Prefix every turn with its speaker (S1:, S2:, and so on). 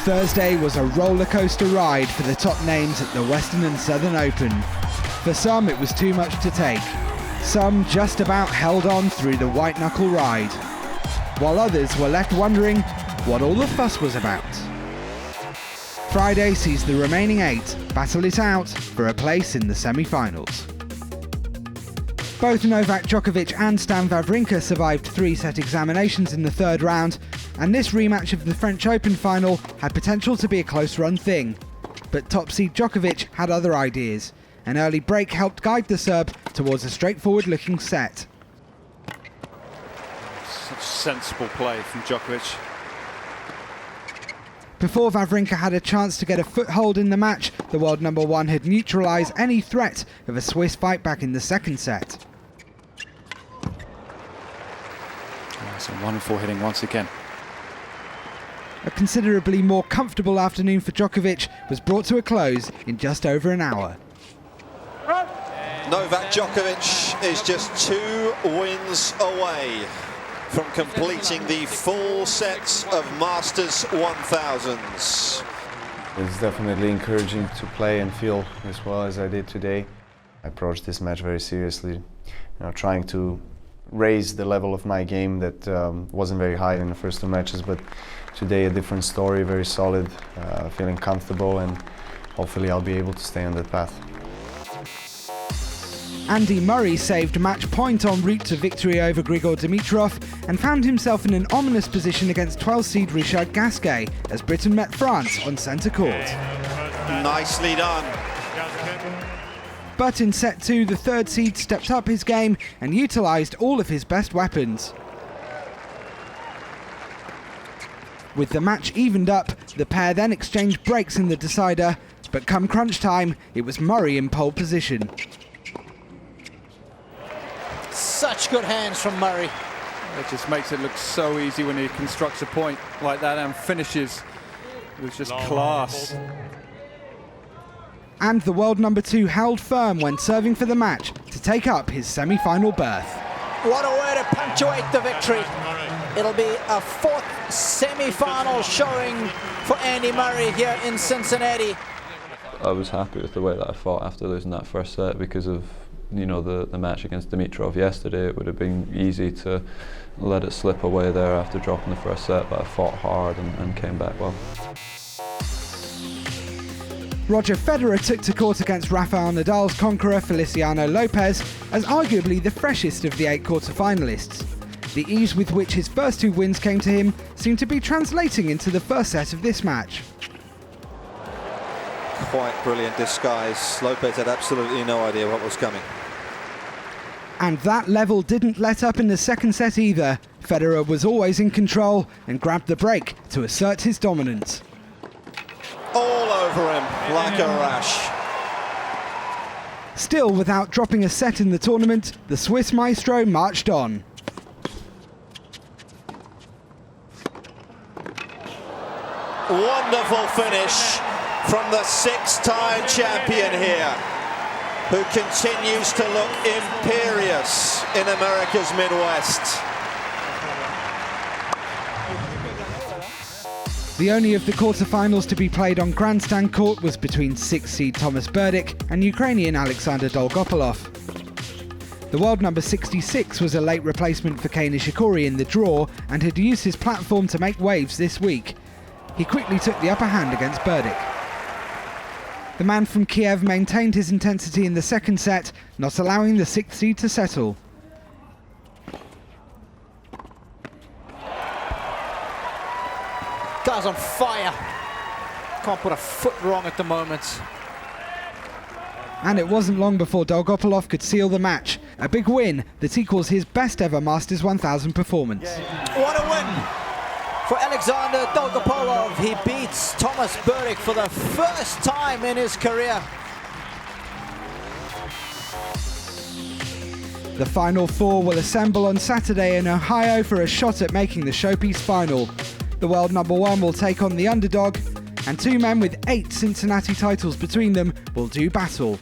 S1: Thursday was a roller coaster ride for the top names at the Western and Southern Open. For some, it was too much to take. Some just about held on through the white-knuckle ride, while others were left wondering what all the fuss was about. Friday sees the remaining 8 battle it out for a place in the semi-finals. Both Novak Djokovic and Stan Wawrinka survived 3-set examinations in the third round, and this rematch of the French Open final had potential to be a close-run thing. But top seed Djokovic had other ideas. An early break helped guide the Serb towards a straightforward-looking set.
S2: Such sensible play from Djokovic.
S1: Before Wawrinka had a chance to get a foothold in the match, the world number 1 had neutralised any threat of a Swiss fight back in the second set.
S2: Some wonderful hitting once again.
S1: A considerably more comfortable afternoon for Djokovic was brought to a close in just over an hour.
S3: Novak Djokovic is just 2 wins away from completing the full set of Masters 1000s.
S4: It's definitely encouraging to play and feel as well as I did today. I approached this match very seriously, trying to raise the level of my game that wasn't very high in the first 2 matches, but today a different story, very solid, feeling comfortable, and hopefully I'll be able to stay on that path.
S1: Andy Murray saved match point en route to victory over Grigor Dimitrov and found himself in an ominous position against 12-seed Richard Gasquet as Britain met France on centre court.
S3: Nicely done.
S1: But in set 2, the 3rd seed stepped up his game and utilised all of his best weapons. With the match evened up, the pair then exchanged breaks in the decider, but come crunch time, it was Murray in pole position.
S5: Such good hands from Murray.
S2: It just makes it look so easy when he constructs a point like that and finishes with just class.
S1: And the world number 2 held firm when serving for the match to take up his semi-final berth.
S5: What a way to punctuate the victory. It'll be a 4th semi-final showing for Andy Murray here in Cincinnati.
S6: I was happy with the way that I fought after losing that first set because of the match against Dimitrov yesterday. It would have been easy to let it slip away there after dropping the first set, but I fought hard and came back well.
S1: Roger Federer took to court against Rafael Nadal's conqueror Feliciano Lopez as arguably the freshest of the 8 quarter-finalists. The ease with which his first 2 wins came to him seemed to be translating into the first set of this match.
S3: Quite brilliant disguise. Lopez had absolutely no idea what was coming.
S1: And that level didn't let up in the second set either. Federer was always in control and grabbed the break to assert his dominance.
S3: All over him like a rash.
S1: Still without dropping a set in the tournament, the Swiss maestro marched on.
S3: Wonderful finish from the 6-time champion here, who continues to look imperious in America's Midwest.
S1: The only of the quarter-finals to be played on grandstand court was between 6-seed Thomas Berdych and Ukrainian Alexandr Dolgopolov. The world number 66 was a late replacement for Kei Nishikori in the draw and had used his platform to make waves this week. He quickly took the upper hand against Berdych. The man from Kiev maintained his intensity in the second set, not allowing the 6th seed to settle.
S5: Guy's on fire. Can't put a foot wrong at the moment.
S1: And it wasn't long before Dolgopolov could seal the match. A big win that equals his best ever Masters 1000 performance.
S5: What a win for Alexandr Dolgopolov. He beats Thomas Berdych for the first time in his career.
S1: The final 4 will assemble on Saturday in Ohio for a shot at making the showpiece final. The world number 1 will take on the underdog, and 2 men with 8 Cincinnati titles between them will do battle.